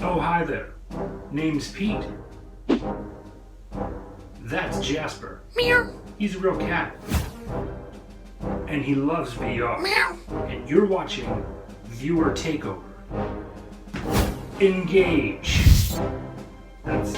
Oh, hi there. Name's Pete. That's Jasper. Meow. He's a real cat. And he loves VR. Meow. And you're watching Viewer Takeover. Engage. That's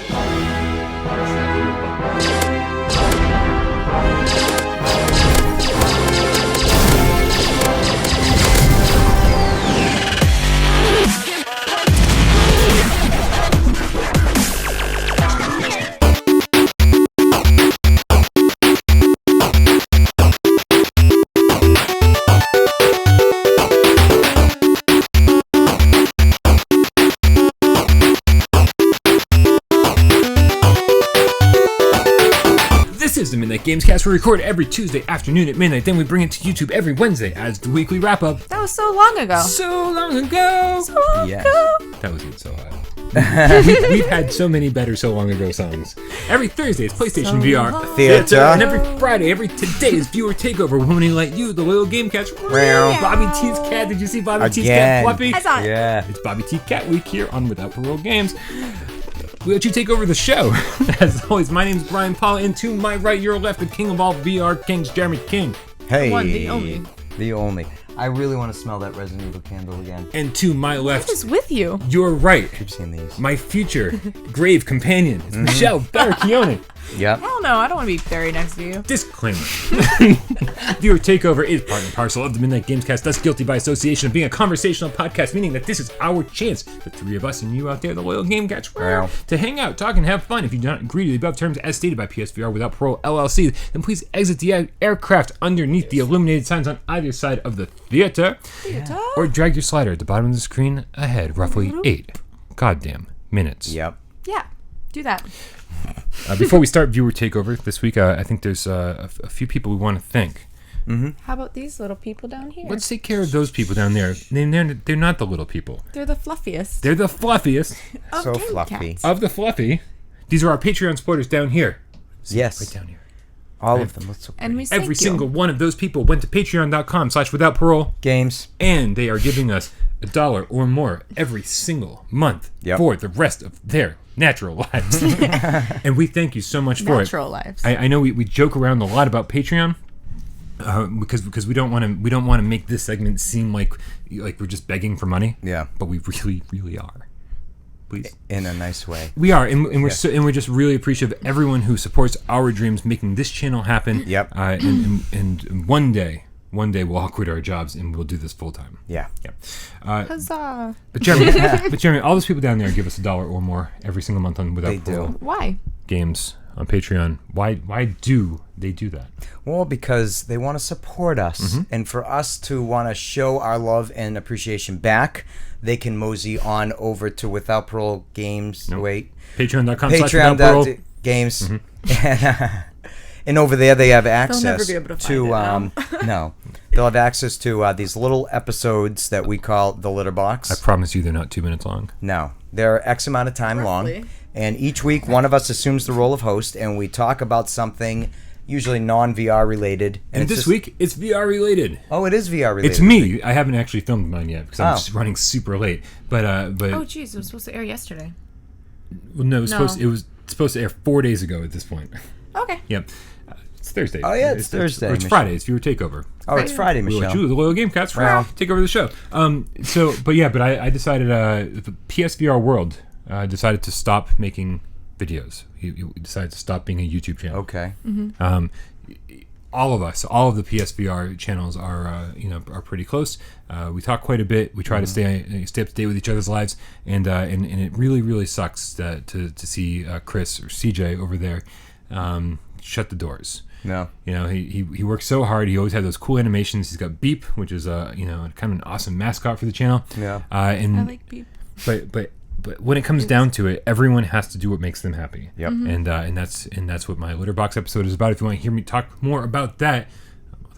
This is the Midnight Gamescast. We record every Tuesday afternoon at midnight, then we bring it to YouTube every Wednesday as the weekly wrap-up. That was so long ago. So long ago! So long ago. That was good so high. We've had so many better so long ago songs. Every Thursday is PlayStation VR Theater. and every Friday, today is Viewer Takeover. When we let you, the little Gamecast. Meow. Bobby T's cat. Did you see Bobby T's Again. cat, Fluffy? I saw it. Yeah. It's Bobby T Cat Week here on Without Parole Games. We let you take over the show. As always, my name is Brian Paul, and to my right, your left, the king of all VR kings, Jeremy King. Hey. One, the only. The only. I really want to smell that Resident Evil candle again. And to my What left, is with you? your right, Keep seeing these. my future grave companion, it's Michelle Baracchione. Yep. Hell no, I don't want to be buried next to you. Disclaimer. Viewer Takeover is part and parcel of the Midnight Gamescast, thus guilty by association of being a conversational podcast, meaning that this is our chance, the three of us and you out there, the loyal Gamecast, Wow. to hang out, talk, and have fun. If you do not agree to the above terms as stated by PSVR Without Parole LLC, then please exit the aircraft underneath the illuminated signs on either side of the theater, or drag your slider at the bottom of the screen ahead, roughly 8 goddamn minutes. Yep. Yeah, do that. Before we start Viewer Takeover this week, I think there's a few people we want to thank. How about these little people down here? Let's take care of those people down there. They're not the little people. They're the fluffiest. They're the fluffiest of So game fluffy. cats. of the fluffy. These are our Patreon supporters down here. Yes. Right down here. All of them. Let's so And we Every thank you. single one of those people went to patreon.com/withoutparole, games. and they are giving us $1 or more every single month Yep. for the rest of their natural lives. And we thank you so much for Natural lives. I know we joke around a lot about Patreon because we don't want to make this segment seem like we're just begging for money. Yeah. But we really are. Please. In a nice way. We are, and we're just really appreciative of everyone who supports our dreams, making this channel happen. Yep. And one day we'll all quit our jobs and we'll do this full time. Yeah. Yeah. Huzzah. But Jeremy, all those people down there give us $1 or more every single month on Without They do. Parole Why? Games on Patreon. Why do they do that? Well, because they want to support us. And for us to want to show our love and appreciation back, they can mosey on over to Without Parole Games. Nope. Wait. Patreon.com/withoutparole. Games. And over there they have access never be able to find it no. They'll have access to these little episodes that we call the Litter Box. I promise you they're not 2 minutes long. No, they're X amount of time Roughly. long, and each week one of us assumes the role of host, and we talk about something usually non-VR related. And it's this just- week, it's VR related. oh, it is VR related. It's me. I haven't actually filmed mine yet because I'm Oh. just running super late. But Oh, jeez, it was supposed to air yesterday. well, no, it No. was supposed to air 4 days ago at this point. Okay. Yep. It's Thursday. Oh, yeah, it's Thursday, Or it's Michelle. Friday. It's Viewer Takeover. Oh, it's Friday, We'll let Michelle. you, the loyal Gamecats, Wow. take over the show. But I decided the PSVR World decided to stop making videos. He decided to stop being a YouTube channel. Okay. All of the PSVR channels are pretty close. We talk quite a bit. We try to stay up to date with each other's lives, and it really sucks to see Chris or CJ over there shut the doors. No. You know, he works so hard. He always had those cool animations. He's got Beep, which is kind of an awesome mascot for the channel. Yeah. And I like beep. but when it comes down to it, everyone has to do what makes them happy. Yep. And that's what my litter box episode is about. If you want to hear me talk more about that,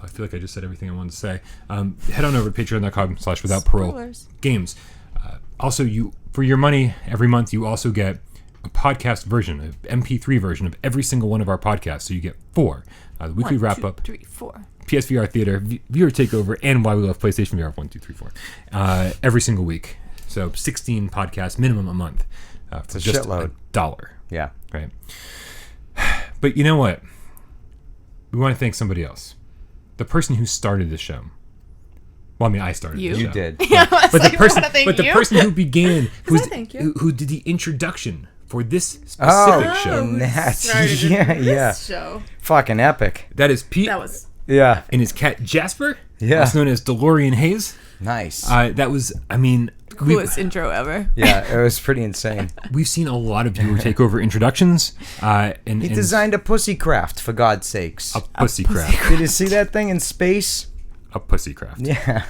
I feel like I just said everything I wanted to say. Head on over to patreon.com/withoutparole Spoilers. games. Also, for your money every month, you also get a podcast version, an MP3 version of every single one of our podcasts. So you get 4. The weekly 1, wrap 2, up, 3, 4. PSVR Theater, Viewer Takeover, and Why We Love PlayStation VR 1, 2, 3, 4. Every single week. So 16 podcasts minimum a month. For a just shitload. $1. Yeah. Right. But you know what? We want to thank somebody else. The person who started the show. Well, I mean, I started the show. You did. Yeah, I was But like, the person, I wanna thank but the you. person who began, I thank you. who did the introduction for this specific Oh, show. and that's Started yeah. show. Fucking epic. That is Pete That was Yeah. and his cat Jasper, Yeah. also known as DeLorean Hayes. Nice. That was, I mean, coolest intro ever. Yeah, it was pretty insane. we've seen a lot of viewer takeover introductions. And He designed a pussy craft, for God's sakes. a pussy craft. Did you see that thing in space? A pussy craft. Yeah.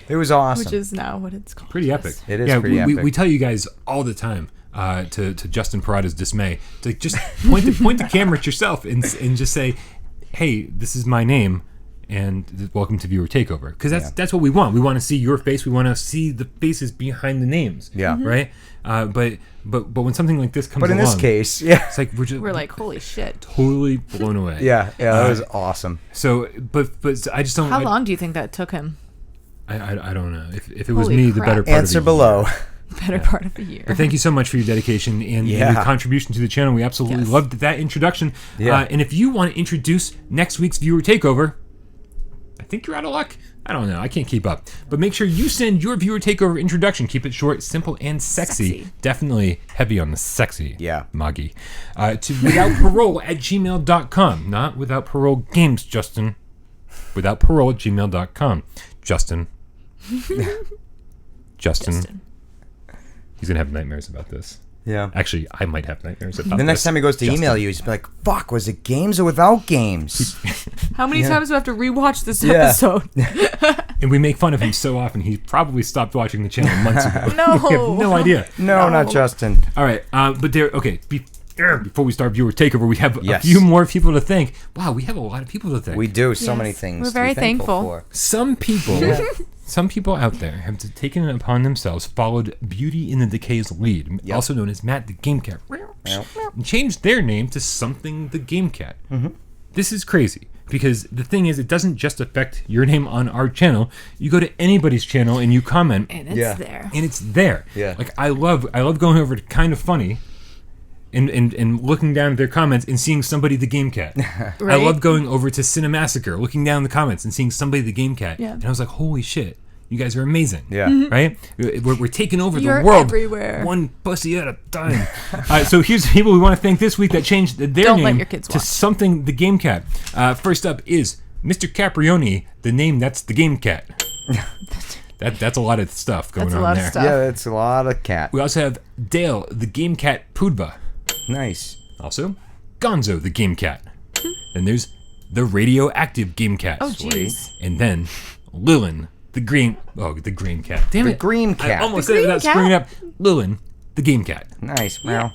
It was awesome. Which is now what it's called. Pretty epic. It is yeah, pretty epic. We tell you guys all the time, to Justin Parada's dismay, to just point the camera at yourself and just say, "Hey, this is my name, and welcome to Viewer Takeover." Because that's what we want. We want to see your face. We want to see the faces behind the names. Yeah. Mhm. Right. But when something like this comes But in along, this case, yeah. it's like We're like, holy shit. totally blown away. Yeah, that was awesome. So, but I just don't. How long do you think that took him? I don't know. If it was Holy me, the crap. better part Answer of the year. below. Better part of a year. But thank you so much for your dedication and Yeah. your contribution to the channel. We absolutely Yes. loved that introduction. Yeah. And if you want to introduce next week's viewer takeover, I think you're out of luck. I don't know. I can't keep up. But make sure you send your viewer takeover introduction. Keep it short, simple, and sexy. Definitely heavy on the sexy. Yeah. Moggy. To withoutparole@gmail.com. Not without parole games, Justin. Withoutparole@gmail.com. Justin. Justin. He's going to have nightmares about this. Yeah. Actually, I might have nightmares about The next this. time he goes to email you, he's like, fuck, was it games or without games? How many times do I have to rewatch this Yeah. episode? And we make fun of him so often, he probably stopped watching the channel months ago. No. We have no idea. No, not Justin. All right, but there. Okay, before we start viewer takeover, we have Yes. a few more people to thank. Wow, we have a lot of people to thank. We do so Yes. many things. We're to very be thankful thankful. for. Some people out there have taken it upon themselves, followed Beauty in the Decay's lead, also known as Matt the Game Cat, and changed their name to Something the Game Cat. This is crazy. Because the thing is, it doesn't just affect your name on our channel. You go to anybody's channel and you comment, And it's Yeah. there. and it's there. Yeah. Like I love going over to Kind of Funny and looking down at their comments and seeing Somebody the Game Cat. I Right? love going over to Cinemassacre, looking down the comments and seeing Somebody the Game Cat. Yeah. And I was like, holy shit, you guys are amazing. Yeah. Right? We're taking over You're the world. everywhere. One pussy at a time. So here's the people we want to thank this week that changed their Don't let name your kids to watch. Something the Game Cat. First up is Mr. Caprioni, the name that's the Game Cat. That's a lot of stuff going That's a on lot of there. stuff. Yeah, it's a lot of cat. We also have Dale, the Game Cat Poodba. Nice. Also, Gonzo, the Game Cat. Then there's the Radioactive Game Cat. Oh, jeez. And then Lilin, the Green Cat. Damn The it. green I cat. almost The said it green without cat? screwing up. Lilin, the Game Cat. Nice. Meow.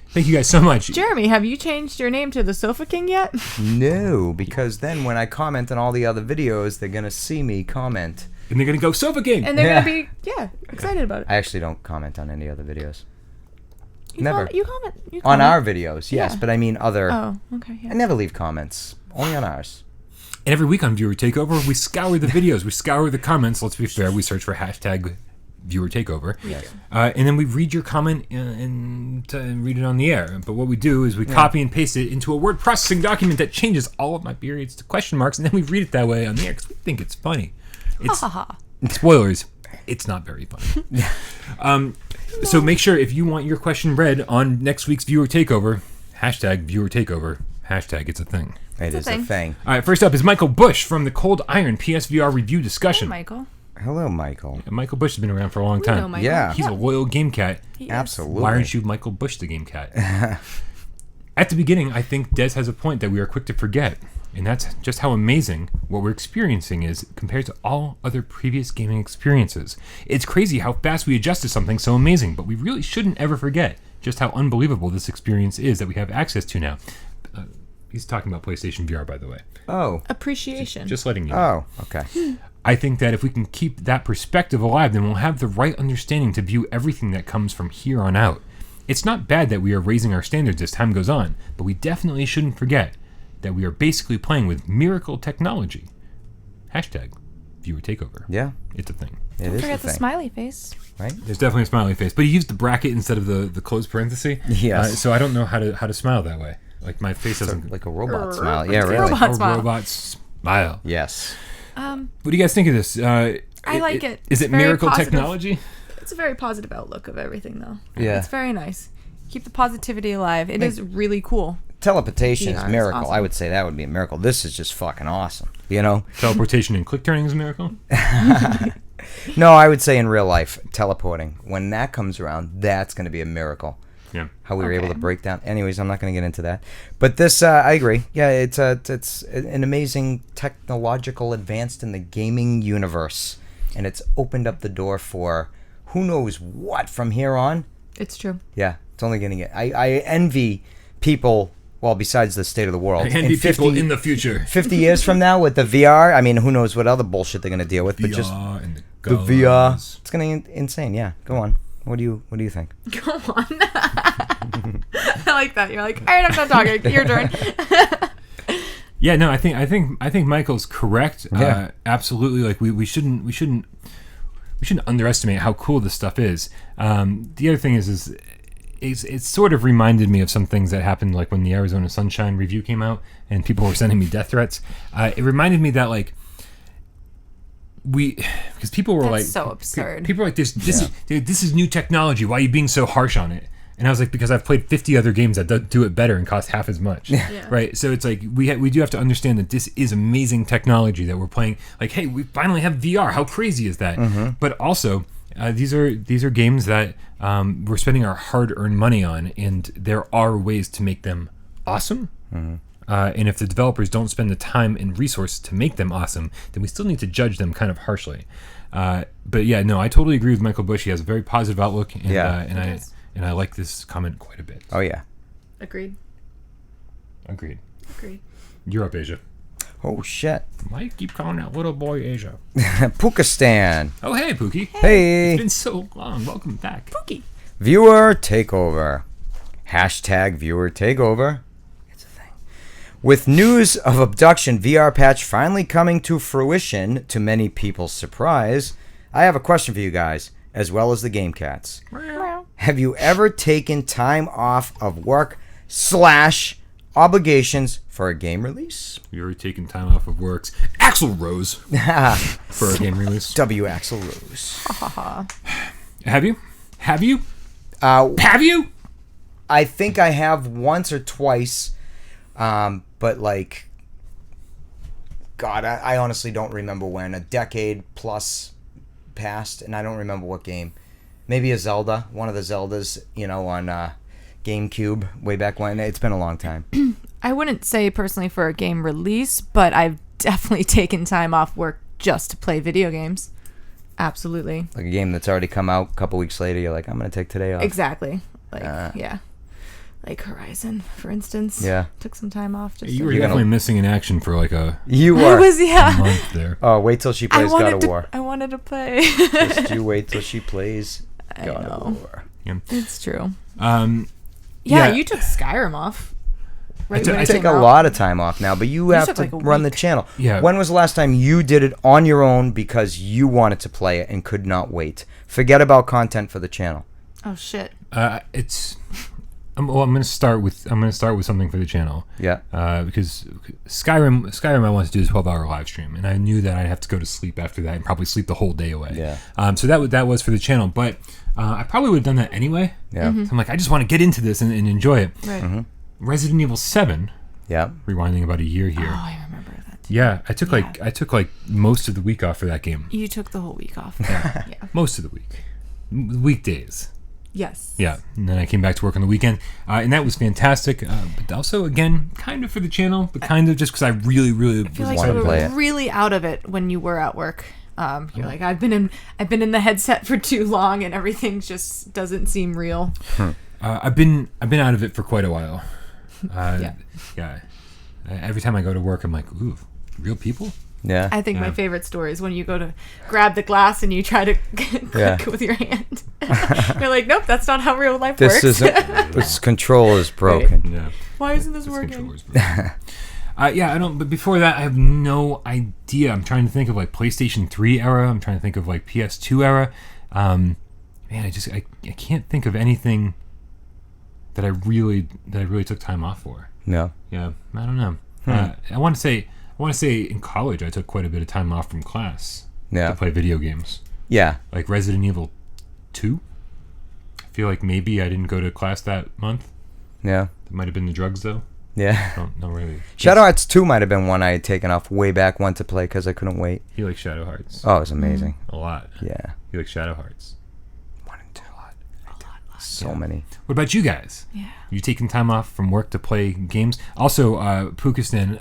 Thank you guys so much. Jeremy, have you changed your name to the Sofa King yet? No, because then when I comment on all the other videos, they're going to see me comment. And they're going to go Sofa King. And they're Yeah. going to be, excited about it. I actually don't comment on any other videos. You never. You comment. You On comment. our videos, yes, Yeah. but I mean other. Oh, okay. I Yeah. never leave comments. Only on ours. And every week on Viewer Takeover, we scour the videos. We scour the comments. Let's be fair. We search for hashtag Viewer Takeover. Yes. And then we read your comment and read it on the air. But what we do is we copy and paste it into a word processing document that changes all of my periods to question marks, and then we read it that way on the air because we think it's funny. It's spoilers. It's not very funny. So make sure if you want your question read on next week's Viewer Takeover, hashtag Viewer Takeover, hashtag it's a thing. It is a thing. All right, first up is Michael Bush from the Cold Iron PSVR review discussion. Hey, Michael. Hello, Michael. And Michael Bush has been around for a long We time. know Michael. Yeah. He's a loyal game cat. He is. Absolutely. Why aren't you Michael Bush the game cat? At the beginning, I think Des has a point that we are quick to forget, and that's just how amazing what we're experiencing is compared to all other previous gaming experiences. It's crazy how fast we adjust to something so amazing, but we really shouldn't ever forget just how unbelievable this experience is that we have access to now. He's talking about PlayStation VR, by the way. Oh. Appreciation. Just letting you know. Oh, okay. I think that if we can keep that perspective alive, then we'll have the right understanding to view everything that comes from here on out. It's not bad that we are raising our standards as time goes on, but we definitely shouldn't forget that we are basically playing with miracle technology. Hashtag viewer takeover. Yeah, It's a thing. it Don't is forget the the thing, smiley face. right? There's definitely a smiley face, but he used the bracket instead of the closed parenthesis. Yes. So I don't know how to smile that way. Like my face doesn't Like a robot Grrr. smile. Yeah, It's a really. robot. a smile. robot smile. Yes. Um, What do you guys think of this? I like it. Is It's it very miracle positive. technology? It's a very positive outlook of everything, though. Yeah. It's very nice. Keep the positivity alive. It is really cool. Teleportation is VR a is miracle. awesome. I would say that would be a miracle. This is just fucking awesome. You know? Teleportation and click turning is a miracle. No, I would say in real life, teleporting. When that comes around, that's going to be a miracle. Yeah. How we were able Okay. to break down. Anyways, I'm not going to get into that. But this, I agree. Yeah, it's an amazing technological advance in the gaming universe, and it's opened up the door for who knows what from here on. It's true. Yeah, it's only going to get. I envy people. Well, besides the state of the world, I envy people in the future. 50 years from now with the VR. I mean, who knows what other bullshit they're going to deal with? But just VR and the the VR, goggles. it's going to be insane. Yeah, go on. What do you think? Go on. I like that. You're like, all right, I'm done talking. Your turn. Yeah, no, I think Michael's correct. Yeah. Absolutely. Like we shouldn't underestimate how cool this stuff is. The other thing is it sort of reminded me of some things that happened, like when the Arizona Sunshine review came out and people were sending me death threats. It reminded me that like because people were That's like so absurd. People were like this is new technology. Why are you being so harsh on it? And I was like, because I've played 50 other games that do it better and cost half as much. Yeah. Right? So it's like we do have to understand that this is amazing technology that we're playing. Like, hey, we finally have VR. How crazy is that? Mm-hmm. But also, these are games that we're spending our hard-earned money on, and there are ways to make them awesome. Mm-hmm. And if the developers don't spend the time and resources to make them awesome, then we still need to judge them kind of harshly. But yeah, no, I totally agree with Michael Bush. He has a very positive outlook, and Yeah. and I like this comment quite a bit. Oh yeah. Agreed. Agreed. Agreed. You're up, Asia. Oh shit. Why you keep calling that little boy Asia? Pukistan. Oh, hey, Pookie. Hey. It's been so long. Welcome back. Pookie. Viewer takeover. Hashtag viewer takeover. It's a thing. With news of abduction VR patch finally coming to fruition, to many people's surprise, I have a question for you guys, as well as the Game Cats. Have you ever taken time off of work / obligations for a game release? You're taking time off of works. Axl Rose for a game release. W. Axl Rose. Have you? Have you? Uh, Have you? I think I have once or twice, but like, God, I honestly don't remember when. A decade plus passed, and I don't remember what game. Maybe a Zelda, one of the Zeldas, on GameCube way back when. It's been a long time. I wouldn't say personally for a game release, but I've definitely taken time off work just to play video games. Absolutely. Like a game that's already come out a couple weeks later, you're like, I'm going to take today off. Exactly. Like, yeah. Like Horizon, for instance. Yeah. Took some time off. Just You were to- definitely missing in action for like a You I were. was, yeah. month there. Oh, wait till she plays God of War. I wanted to play. Just you wait till she plays I God know. of War. It's true. Yeah. Yeah, you took Skyrim off. Right when I it take came a out. lot of time off now, but you have took to like a run the week. channel. Yeah. When was the last time you did it on your own because you wanted to play it and could not wait? Forget about content for the channel. Oh shit. It's. I'm gonna start with something for the channel. Yeah. Because Skyrim I wanted to do a 12-hour live stream, and I knew that I'd have to go to sleep after that and probably sleep the whole day away. Yeah. So that was for the channel, but I probably would have done that anyway. Yeah. Mm-hmm. So I'm like, I just want to get into this and enjoy it. Right. Resident Evil 7, Yeah. rewinding about a year here. Oh, I remember that. Yeah, I took like most of the week off for that game. You took the whole week off. Yeah. Most of the week, weekdays. Yes. Yeah, and then I came back to work on the weekend, and that was fantastic. But also, again, kind of for the channel, but kind of just because I really I feel like wanted you to play were it. really out of it when you were at work. You're like, I've been in the headset for too long, and everything just doesn't seem real. I've been out of it for quite a while. Yeah. Yeah. Every time I go to work, I'm like, ooh, real people? Yeah. I think my Yeah. favorite story is when you go to grab the glass and you try to click Yeah. with your hand. You're like, nope, that's not how real life This works. isn't. This control is broken. Yeah. Why isn't this This working? controller's broken. Yeah, I don't. But before that, I have no idea. I'm trying to think of like PlayStation 3 era. I'm trying to think of like PS2 era. Man, I can't think of anything that I really took time off for. No. Yeah, I don't know. I want to say in college I took quite a bit of time off from class to play video games. Yeah. Like Resident Evil 2. I feel like maybe I didn't go to class that month. Yeah. That might have been the drugs though. Yeah. No, really. Shadow Hearts 2 might have been one I had taken off way back when to play because I couldn't wait. He likes Shadow Hearts. Oh, it was amazing. A lot. Yeah. He likes Shadow Hearts. 1 and 2. A lot. So many. What about you guys? Yeah. You taking time off from work to play games? Also, Pukistan,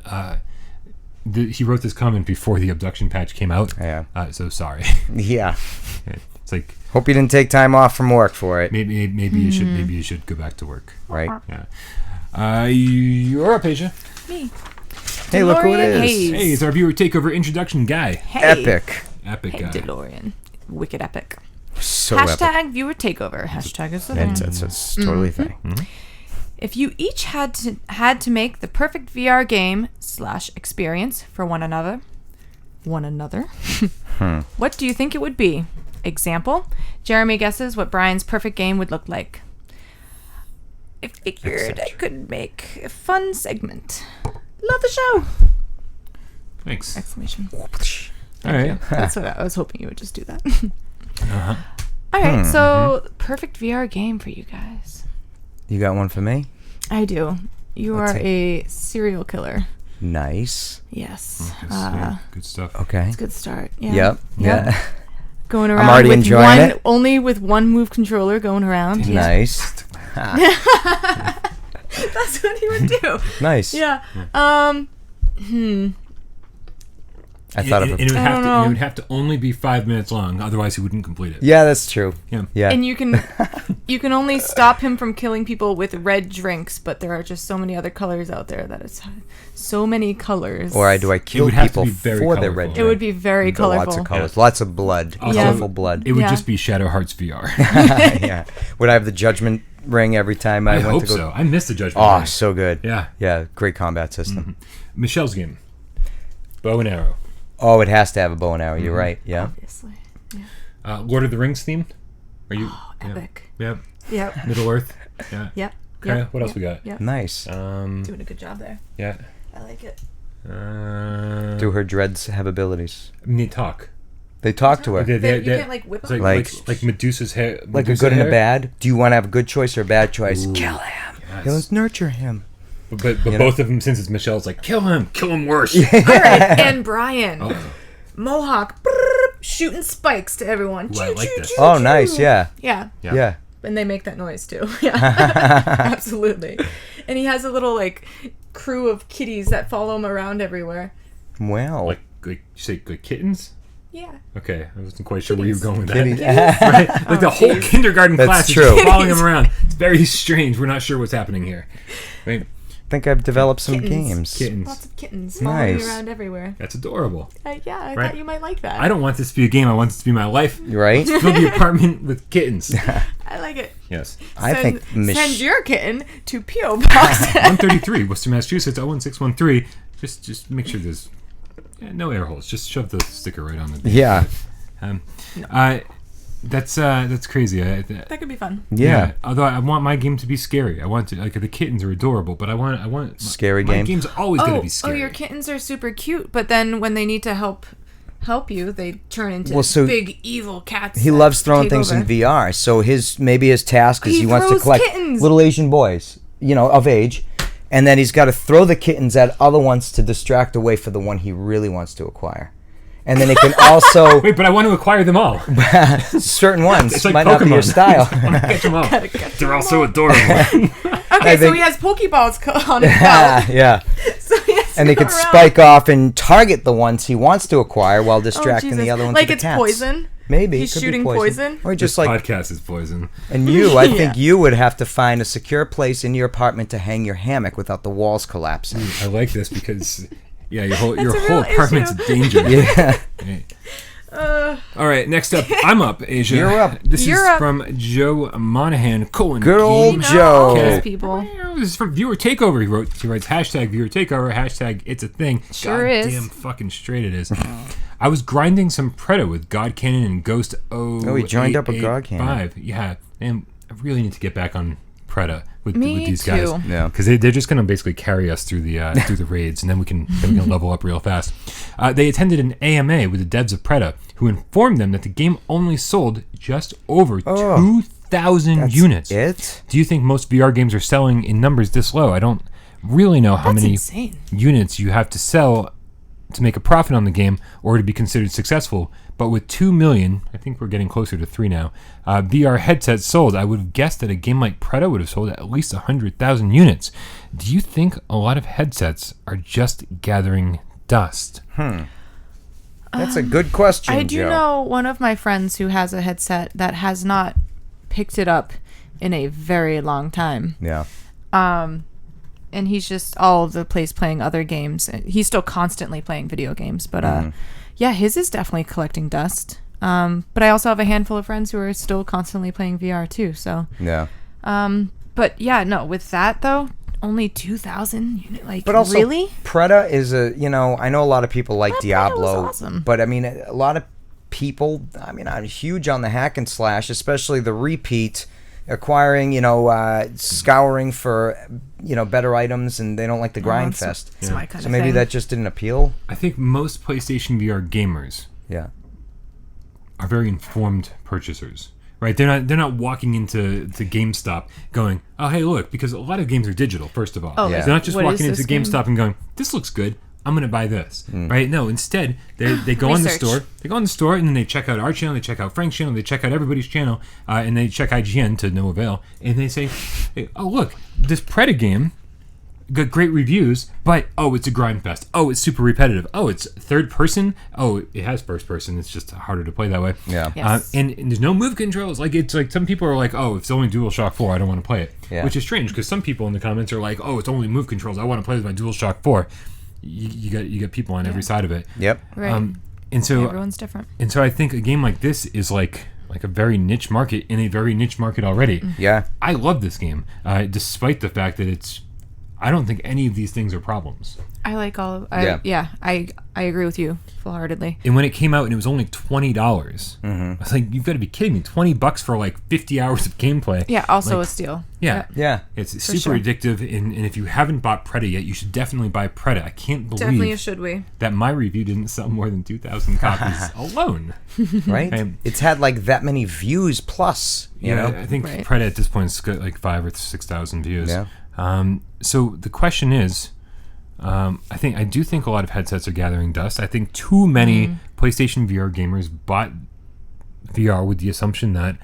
he wrote this comment before the abduction patch came out. Yeah. So sorry. Yeah. It's like Hope you didn't take time off from work for it. maybe you should go back to work. Right? Yeah. You're up, Asia. Me. Hey, look who it DeLorean is. Hayes. Hey, it's our viewer takeover introduction guy. Hey. Epic. Epic Hey, guy. DeLorean. Wicked epic. So epic. Hashtag viewer takeover. Hashtag is the thing. It's totally a thing. If you each had to make the perfect VR game / experience for one another, what do you think it would be? Example, Jeremy guesses what Brian's perfect game would look like. I figured I could make a fun segment. Love the show! Thanks. Exclamation. All right. That's what I was hoping you would just do that. Uh-huh. All right, so perfect VR game for you guys. You got one for me? I do. You Let's are see. a serial killer. Nice. Yes. Good stuff. Okay. It's a good start. Yeah. Yep. Yeah. Going around already with enjoying it. only with one move controller going around. Yeah. Nice. That's what he would do. Nice. Yeah. I thought of it it. would I have don't to. know. It would have to only be 5 minutes long, otherwise he wouldn't complete it. Yeah, that's true. Yeah. Yeah. And you can only stop him from killing people with red drinks, but there are just so many other colors out there that it's so many colors. Or do I kill would have to people be very for their red colorful. It would be very colorful. Lots of colors. Lots of blood. Also, Colorful blood. It would Yeah. just be Shadow Hearts VR. Yeah. Would I have the judgment ring every time I I went hope to go? so. I missed the judgment. Oh, Ring. so good. Yeah. Yeah, great combat system. Michelle's game. Bow and arrow. Oh, it has to have a bow and arrow. You're right. Yeah. Obviously. Yeah. Lord of the Rings themed. Are you? Epic. Yeah. Yep. Middle Earth. Yeah. Yep. Okay. Yep. What else we got? Yep. Nice. Doing a good job there. Yeah. I like it. Do her dreads have abilities? I mean, they talk. They talk to her. You can't like whip It's them. like Medusa's hair. Like a Medusa good and a hair. bad. Do you want to have a good choice or a bad choice? Ooh. Kill him. Yes. Let's nurture him. But know? both of them, since it's Michelle's, like kill him worse. All right, and Brian. Oh, Mohawk, shooting spikes to everyone. Ooh, I like this. Oh, nice. Yeah. Yeah, Yeah. Yeah. and they make that noise too. Yeah, absolutely. And he has a little like crew of kitties that follow him around everywhere. Well. like you say, like kittens. Yeah. Okay, I wasn't quite sure where you were going with Kitty. that. Right? Like the whole geez. kindergarten That's class is true. just following him around. It's very strange. We're not sure what's happening here. Right? I think I've developed some Kittens. games. Kittens. Lots of kittens following Nice. you around everywhere. That's adorable. Yeah, I Right. thought you might like that. I don't want this to be a game. I want this to be my life. Right? Fill the apartment with kittens. I like it. Yes. I think send your kitten to P.O. Box. 133, Worcester, Massachusetts, 01613. Just make sure there's no air holes. Just shove the sticker right on the beach. Yeah. That's crazy. That could be fun. Yeah. Although I want my game to be scary. I want to the kittens are adorable, but I want Scary my game. game's always going to be Oh, scary. your kittens are super cute, but then when they need to help you, they turn into Well, so big evil cats. He that loves throwing take things over. in VR. So his task is He he wants to throws collect kittens. little Asian boys, of age, and then he's got to throw the kittens at other ones to distract away for the one he really wants to acquire. And then he can also Wait, but I want to acquire them all. certain ones It's like might not be your Pokemon. style. I want to catch them all. catch They're all so adorable. Okay, so think- he has Pokeballs on his belt. Yeah. So he has And to they go could around. spike off and target the ones he wants to acquire while Oh, distracting Jesus. the other ones like with the it's cats. poison. Maybe He's it could be shooting poison? or This just like. podcast is poison. And I think Yeah. you would have to find a secure place in your apartment to hang your hammock without the walls collapsing. I like this because your whole a real apartment's a danger. Yeah. Right. All right, next up, I'm up, Asia. You're up. This You're is up. from Joe Monahan, Good old Game Joe. These Cat. people. This is from Viewer Takeover. He writes hashtag Viewer Takeover, hashtag It's a Thing. Sure is. Damn fucking straight it is. I was grinding some Preta with God Cannon and Ghost 0. Oh, he joined up with God Cannon. Yeah, and I really need to get back on Preta with Me these too. guys. Yeah. Because they're just going to basically carry us through the through the raids, and then we can level up real fast. They attended an AMA with the devs of Preta, who informed them that the game only sold just over 2,000 units. It? Do you think most VR games are selling in numbers this low? I don't really know how That's many insane. units you have to sell to make a profit on the game or to be considered successful. But with 2 million, I think we're getting closer to 3 now, VR headsets sold, I would have guessed that a game like Preta would have sold at least 100,000 units. Do you think a lot of headsets are just gathering dust? That's a good question, I do Joe. know one of my friends who has a headset that has not picked it up in a very long time. Yeah. And he's just all over the place playing other games. He's still constantly playing video games, but yeah, his is definitely collecting dust. But I also have a handful of friends who are still constantly playing VR too. So, Yeah. but yeah, no, with that though, only 2,000. Like, But also, really? Preta is I know a lot of people like Preta was Diablo, awesome. but I mean, a lot of people, I'm huge on the hack and slash, especially the repeat, acquiring, scouring for, better items, and they don't like the grind fest. It's my kind So of maybe thing. that just didn't appeal. I think most PlayStation VR gamers Yeah. are very informed purchasers, right? They're not walking into GameStop going, oh, hey, look, because a lot of games are digital, first of all. Oh, Yeah. They're not just what walking is into this game? GameStop and going, this looks good, I'm going to buy this, right? No, instead, they go on the Research. store. They go on the store, and then they check out our channel, they check out Frank's channel, they check out everybody's channel, and they check IGN to no avail, and they say, hey, oh, look, this Preta game got great reviews, but it's a grind fest. Oh, it's super repetitive. Oh, it's third person. Oh, it has first person. It's just harder to play that way. Yeah. Yes. And there's no move controls. It's like some people are like, oh, if it's only DualShock 4, I don't want to play it. Yeah. Which is strange because some people in the comments are like, oh, it's only move controls. I want to play with my DualShock 4. You got people on every side of it. Yep. Right. And so Everyone's different. I think a game like this is like a very niche market in a very niche market already. Yeah. I love this game, despite the fact that I don't think any of these things are problems. I like all of I agree with you full-heartedly. And when it came out and it was only $20, I was like, you've got to be kidding me. $20 for like 50 hours of gameplay. Yeah, also Like, a steal. Yeah. Yeah. It's For super sure. addictive. And if you haven't bought Preta yet, you should definitely buy Preta. I can't Definitely believe should we. that my review didn't sell more than 2,000 copies alone. Right? And- It's had like that many views plus, you know? I think Right. Preta at this point has got like 5,000 or 6,000 views. Yeah. So the question is, I do think a lot of headsets are gathering dust. I think too many PlayStation VR gamers bought VR with the assumption that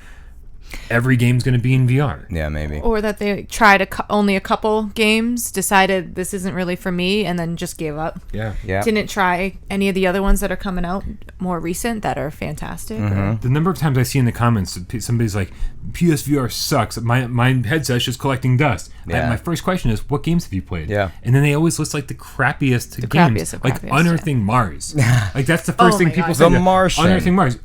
every game's going to be in VR. Yeah, maybe. Or that they tried only a couple games, decided this isn't really for me, and then just gave up. Yeah. Yeah. Didn't try any of the other ones that are coming out more recent that are fantastic. or- The number of times I see in the comments that somebody's like, PSVR sucks. My headset's just collecting dust. Yeah. My first question is, what games have you played? Yeah. And then they always list like the crappiest games. crappiest of like crappiest, Unearthing Mars. Like that's the first Oh thing my people God. say. The that, Martian. Unearthing Mars.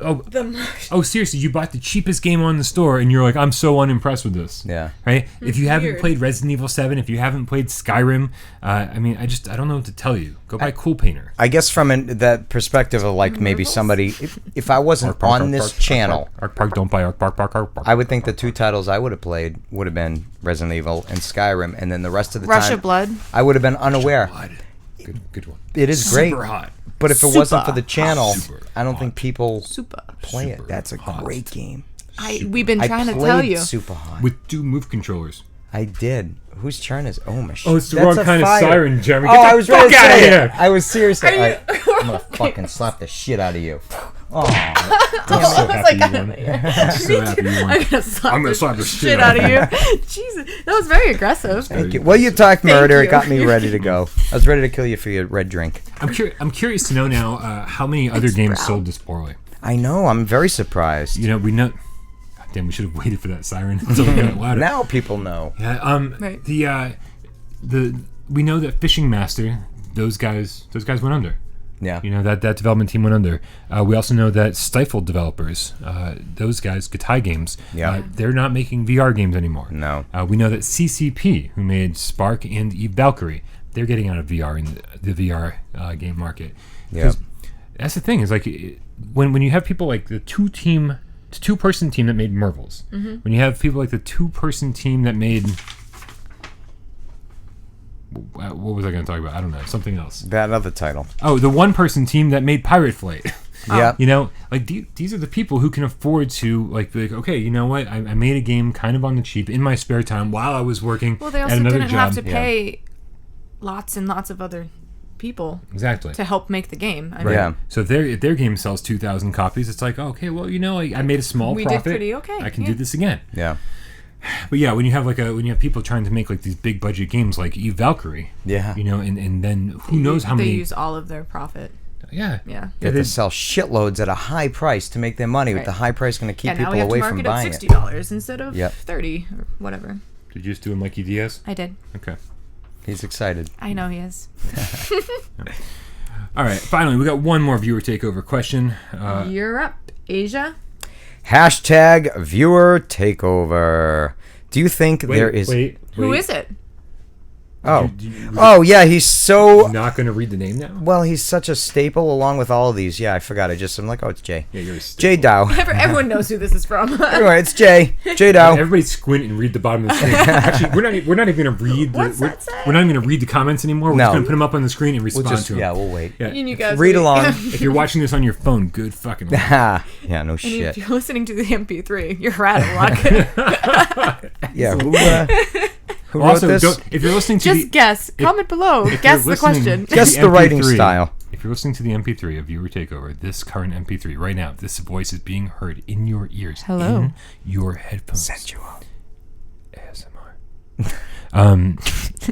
Oh, seriously, you bought the cheapest game on the store and you're like, I'm so unimpressed with this. Yeah. Right? If you haven't Weird. played Resident Evil 7, if you haven't played Skyrim, I don't know what to tell you. Go buy Cool Painter. I guess from that perspective of like maybe somebody, if I wasn't on this channel, Arc Park, don't buy Arc Park, Park. I would think the two titles I would have played would have been Resident Evil and Skyrim, and then the rest of the Rush time of Blood. I would have been unaware. Good one. It is great, Super hot. but if it wasn't for the channel, Super I don't think people Super. play it. Super That's a hot. great game. We've been I trying to played tell you. Super Hot. With 2 move controllers. I did. Whose turn is? Oh my! Oh, it's the That's wrong a kind of fire. siren, Jeremy. Oh, Get the I was ready to fuck outta say here. it. I was seriously. Are you- I'm gonna fucking slap the shit out of you. Oh, I'm so happy you won. I'm so happy you won. I'm gonna slap the the shit out of you. Jesus, that was very aggressive. thank you. Well, you talked murder. It you. got me ready to go. I was ready to kill you for your red drink. I'm curious to know now how many other games brown. sold this poorly. I know. I'm very surprised. You know, we know. God damn, we should have waited for that siren until we got it louder. Now people know. Yeah. Right. We know that Fishing Master, those guys went under. Yeah. You know, that development team went under. We also know that Stifled developers, those guys, Gatai Games, Yeah. they're not making VR games anymore. No. We know that CCP, who made Spark and Eve Valkyrie, they're getting out of VR in the VR game market. Yeah. That's the thing, is like when you have people like the two-person team that made Marvels, when you have people like the two-person team that made... What was I going to talk about? I don't know. Something else. That other title. Oh, the one-person team that made Pirate Flight. Yeah. You know, like these are the people who can afford to be like, okay, you know what? I made a game kind of on the cheap in my spare time while I was working Well, they at also another didn't job. have to pay lots and lots of other people Exactly. to help make the game. I mean, Yeah. So if their game sells 2,000 copies, it's like, okay, well, you know, I made a small We did profit. pretty okay, I can yeah. do this again. Yeah. But yeah, when you have people trying to make like these big budget games like Eve Valkyrie, Yeah. you know, and then who knows how they many. use all of their profit. Yeah. Yeah. They have to sell shitloads at a high price to make their money. With Right. the high price going to keep Yeah, now people we have away to from market buying at it. $60 instead of Yep. 30 or whatever. Did you just do a Mikey Diaz? I did. Okay. He's excited. I know he is. All right. Finally, we got one more viewer takeover question. You're up, Asia. Hashtag viewer takeover. Do you think there is? Who is it? Oh, You oh yeah. He's so not going to read the name now? well. He's such a staple along with all of these. Yeah, I forgot. I'm like, oh, it's Jay. Yeah, you're a Jay Dow. Everyone knows who this is from. Anyway, it's Jay. Jay Dow. Everybody squint and read the bottom of the screen. Actually, we're not even going to read. What's that say? We're not even going to read the comments anymore. We're No. just going to put them up on the screen and respond to them. Yeah, we'll wait. Yeah. And you guys Read will- along. If you're watching this on your phone, good fucking. luck. Ha. Yeah, no And shit. if you're listening to the MP3, you're out of luck. Yeah, who wrote Also, this? if you're listening to Just guess. Comment below. if Guess you're the listening question. to Guess the writing MP3 style. If you're listening to the MP3 of Viewer Takeover, this current MP3 right now, this voice is being heard in your ears. Hello. In your headphones. Sensual. ASMR.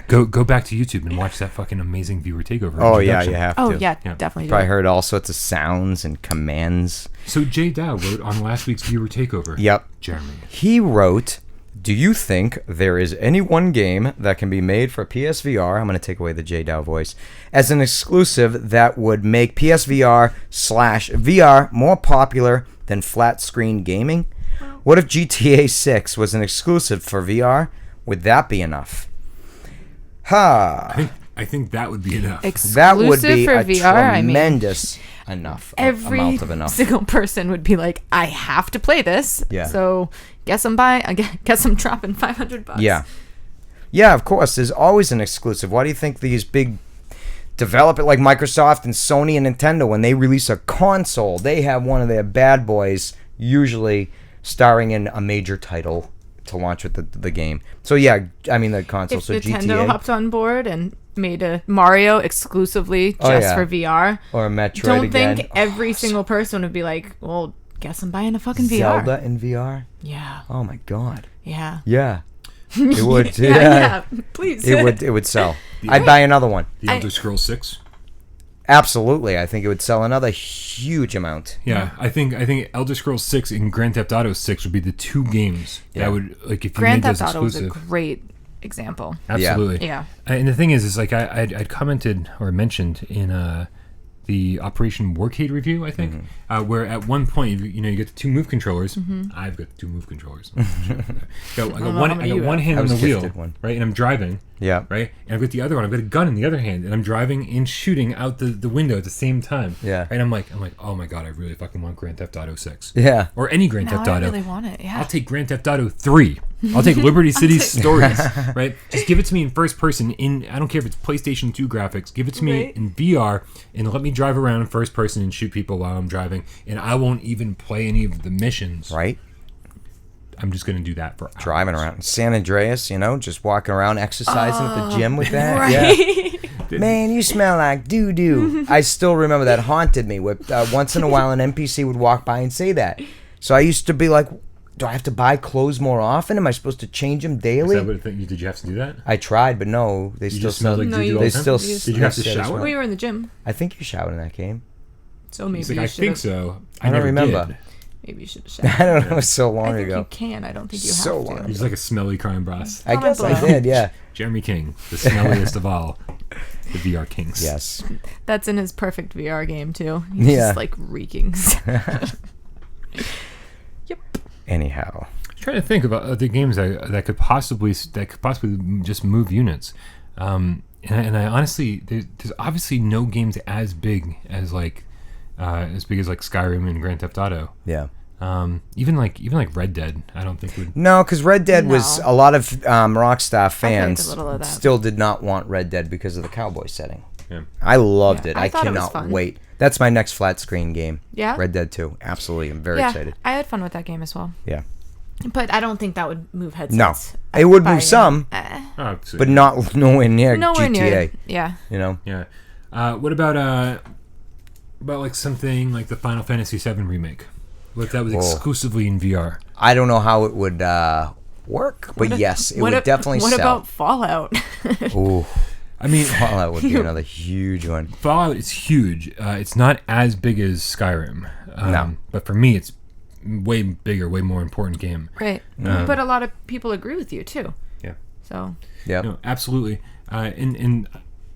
Go back to YouTube and watch that fucking amazing Viewer Takeover. Oh yeah, introduction. you have Oh to. yeah, Yeah. definitely. Probably do. heard all sorts of sounds and commands. So Jay Dow wrote on last week's Viewer Takeover. Yep. Jeremy. He wrote, do you think there is any one game that can be made for PSVR, I'm going to take away the J Dow voice, as an exclusive that would make PSVR/VR more popular than flat screen gaming? What if GTA 6 was an exclusive for VR? Would that be enough? Ha! I think that would be enough. That would be for a VR. I mean, tremendous enough every amount of enough. single person would be like, "I have to play this." Yeah. So guess I'm buying. Guess I'm dropping $500. Yeah. Yeah, of course. There's always an exclusive. Why do you think these big developers like Microsoft and Sony and Nintendo, when they release a console, they have one of their bad boys usually starring in a major title to launch with the game. So yeah, I mean the console. If So Nintendo GTA hopped on board and made a Mario exclusively just Oh, yeah. for VR, or a Metroid don't again. think every single person would be like, "Well, guess I'm buying a fucking Zelda VR." in VR. Yeah. Oh my god. Yeah. Yeah. It would. Yeah. Please. It would. It would sell. I'd buy another one. The Elder Scrolls 6. Absolutely. I think it would sell another huge amount. Yeah, I think Elder Scrolls 6 and Grand Theft Auto 6 would be the two games Yeah. that would, like, if you Grand made those Theft Auto was a exclusive. great example. Absolutely. Yeah. And the thing is like I'd commented or mentioned in the Operation Warcade review, I think, where at one point you get the two move controllers. I've got the two move controllers. I got one hand I on was the wheel, gifted one. right, and I'm driving. Yeah. Right, and I've got the other one. I've got a gun in the other hand, and I'm driving and shooting out the window at the same time. Yeah. And I'm like, oh my god, I really fucking want Grand Theft Auto 6. Yeah. Or any Grand Now Theft I Auto. really want it. Yeah. I'll take Grand Theft Auto 3. I'll take Liberty City Stories, right? Just give it to me in first person. I don't care if it's PlayStation 2 graphics. Give it to me Right. in VR and let me drive around in first person and shoot people while I'm driving. And I won't even play any of the missions. Right. I'm just going to do that for hours. Driving around San Andreas, just walking around exercising at the gym with that. right. Yeah. Man, you smell like doo-doo. I still remember that haunted me. Once in a while, an NPC would walk by and say that. So I used to be like, do I have to buy clothes more often? Am I supposed to change them Is daily? that what did you have to do that? I tried, but no, they You still just smelled like No, doo-doo you- all They the time? still. Did you have to said as shower? well. We were in the gym, I think you showered in that game. so maybe He's like, you I should think have. so. I don't never remember. did. Maybe you should have. I don't know. It was so I long think ago. you can. I don't think you have So to. long. He's like a smelly crime boss. I Comment guess I below. did. Yeah. Jeremy King, the smelliest of all. The VR kings. Yes. That's in his perfect VR game too. He's Yeah. just like reeking. Yep. Anyhow. Trying to think about the games that could possibly just move units. And I honestly, there's obviously no games as big as like Skyrim and Grand Theft Auto. Yeah. Even like Red Dead, I don't think would. No, because Red Dead was No. a lot of Rockstar a fans little of that. still did not want Red Dead because of the cowboy setting. Yeah. I loved Yeah, it. I I thought it was cannot fun. wait. That's my next flat screen game. Yeah? Red Dead 2. Absolutely. I'm very Yeah, excited. I had fun with that game as well. Yeah. But I don't think that would move No. headsets. It would By move some, Oh, but not nowhere near nowhere GTA. near. Yeah. You know? Yeah. What about like something like the Final Fantasy VII remake? What if that was Whoa. exclusively in VR? I don't know how it would work, but yes, it would definitely What sell. about Fallout? Ooh, I mean, Fallout would be another huge one. Fallout is huge. It's not as big as Skyrim. No. But for me, it's way bigger, way more important game. Right. But a lot of people agree with you too. Yeah. So Yeah. No, absolutely. And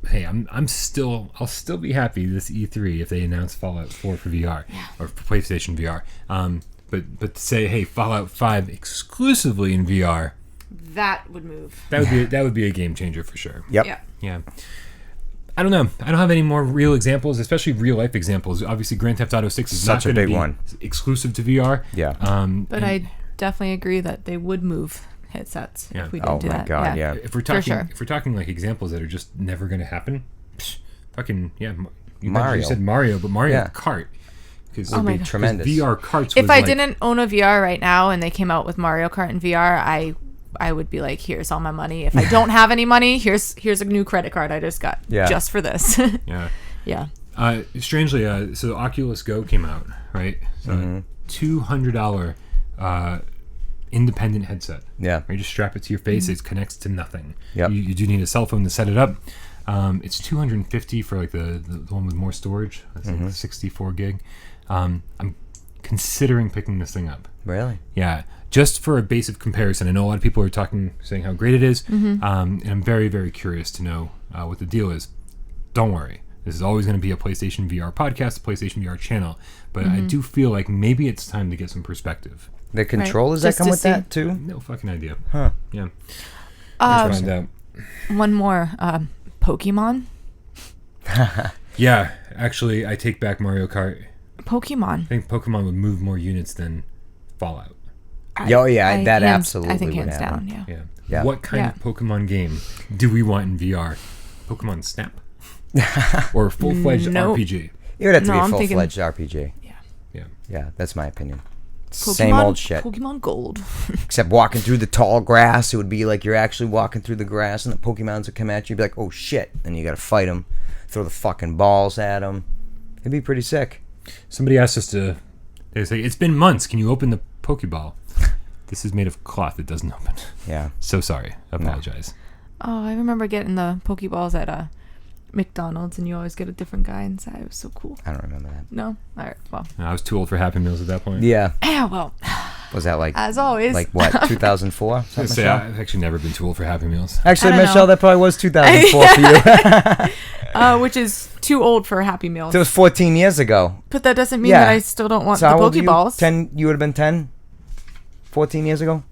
hey, I'll still be happy this E3 if they announce Fallout 4 for VR or for PlayStation VR. But to say, hey, Fallout 5 exclusively in VR, that would move. that would be a game changer for sure. Yep. Yeah. Yeah. I don't know. I don't have any more real examples, especially real life examples. Obviously, Grand Theft Auto 6 is Such a not going to big be one. exclusive to VR. Yeah. But I definitely agree that they would move headsets Yeah. if we did Oh do my that. God, yeah. If we're talking, sure. if we're talking like examples that are just never going to happen, fucking yeah. You Mario. said Mario, but Mario Yeah. Kart. Because Oh my Be God. tremendous. VR karts. If was I like, didn't own a VR right now and they came out with Mario Kart in VR, I would be like, here's all my money. If I don't have any money, here's a new credit card I just got just for this. yeah. Yeah. Strangely, so the Oculus Go came out, right? So $200 independent headset. Yeah. Where you just strap it to your face. It connects to nothing. Yep. You do need a cell phone to set it up. It's $250 for like the one with more storage. That's like 64 gig. I'm considering picking this thing up. Really? Yeah, just for a basic comparison. I know a lot of people are saying how great it is, and I'm very, very curious to know what the deal is. Don't worry. This is always going to be a PlayStation VR podcast, a PlayStation VR channel, but I do feel like maybe it's time to get some perspective. The controllers that Just come to with see. that too? No fucking idea. Huh. Yeah. Let's find out. One more. Pokemon. Yeah, actually, I take back Mario Kart. Pokemon. I think Pokemon would move more units than Fallout. That absolutely I think would hands happen. down. Yeah. Yeah. Yeah. What kind of Pokemon game do we want in VR? Pokemon Snap? Or a full-fledged Nope. RPG? It would have to No, be a I'm thinking- full-fledged RPG. Yeah. Yeah, that's my opinion. Pokemon, Same old shit. Pokemon Gold. Except walking through the tall grass, it would be like you're actually walking through the grass and the Pokemons would come at you. You'd be like, oh shit. And you gotta fight them, throw the fucking balls at them. It'd be pretty sick. Somebody asked us to... They say, it's been months. Can you open the Pokeball? This is made of cloth. It doesn't open. Yeah. So sorry. I apologize. Oh, I remember getting the Pokeballs at McDonald's, and you always get a different guy inside. It was so cool. I don't remember that. No? All right. Well. I was too old for Happy Meals at that point. Yeah. Yeah, well, Was that like as always. like what, 2004? I was gonna say, I've actually never been too old for Happy Meals. Actually, I don't Michelle, know. that probably was 2004 for you. Which is too old for Happy Meals. It was 14 years ago. But that doesn't mean Yeah. that I still don't want So the how old are you? Pokeballs. 10? You would have been 10? 14 years ago?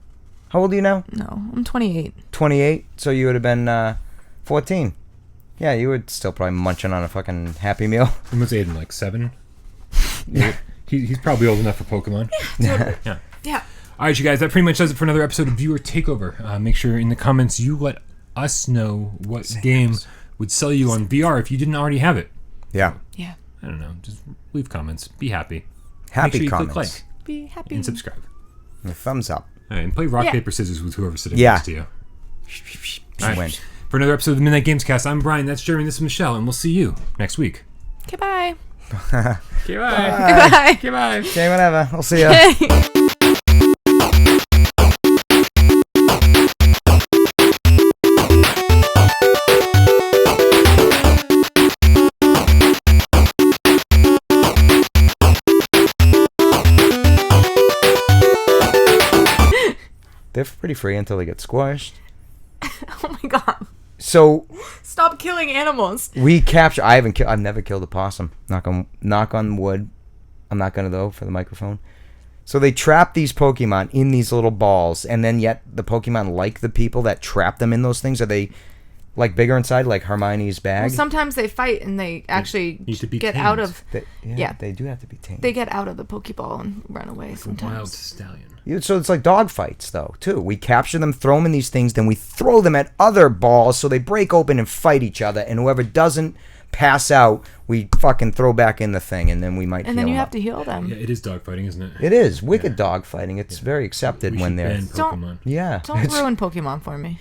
How old are you now? No, I'm 28. 28? So you would have been 14. Yeah, you would still probably munching on a fucking Happy Meal. When was Aiden? Like 7? He's probably old enough for Pokemon. Yeah. Yeah. All right, you guys. That pretty much does it for another episode of Viewer Takeover. Make sure in the comments you let us know what game would sell you on VR if you didn't already have it. Yeah. Yeah. I don't know. Just leave comments. Be happy. Happy Make sure you comments. click like Be happy. and subscribe. And a thumbs up. All right, and play rock, Yeah. paper, scissors with whoever's sitting Yeah. next to you. All right. Win. For another episode of the Midnight Games Cast, I'm Brian. That's Jeremy. This is Michelle, and we'll see you next week. Okay, bye. Okay, bye. Goodbye. Okay, bye. Okay, whatever. We'll see ya. They're pretty free until they get squashed. Oh my god. So Stop killing animals. we capture. I've never killed a possum. Knock on wood. I'm not gonna though for the microphone. So they trap these Pokemon in these little balls, and then yet the Pokemon like the people that trap them in those things. Are they like bigger inside, like Hermione's bag? Well, sometimes they fight and they actually need to be get tamed. out of. Yeah, they do have to be tamed. They get out of the Pokeball and run away Wild sometimes. stallion. So it's like dog fights, though, too. We capture them, throw them in these things, then we throw them at other balls so they break open and fight each other. And whoever doesn't pass out, we fucking throw back in the thing, and then we might. And then you have to heal them. Yeah, it is dogfighting, isn't it? It is wicked dog fighting. It's very accepted We when should they're. ban Pokemon. Yeah. Don't ruin Pokemon for me.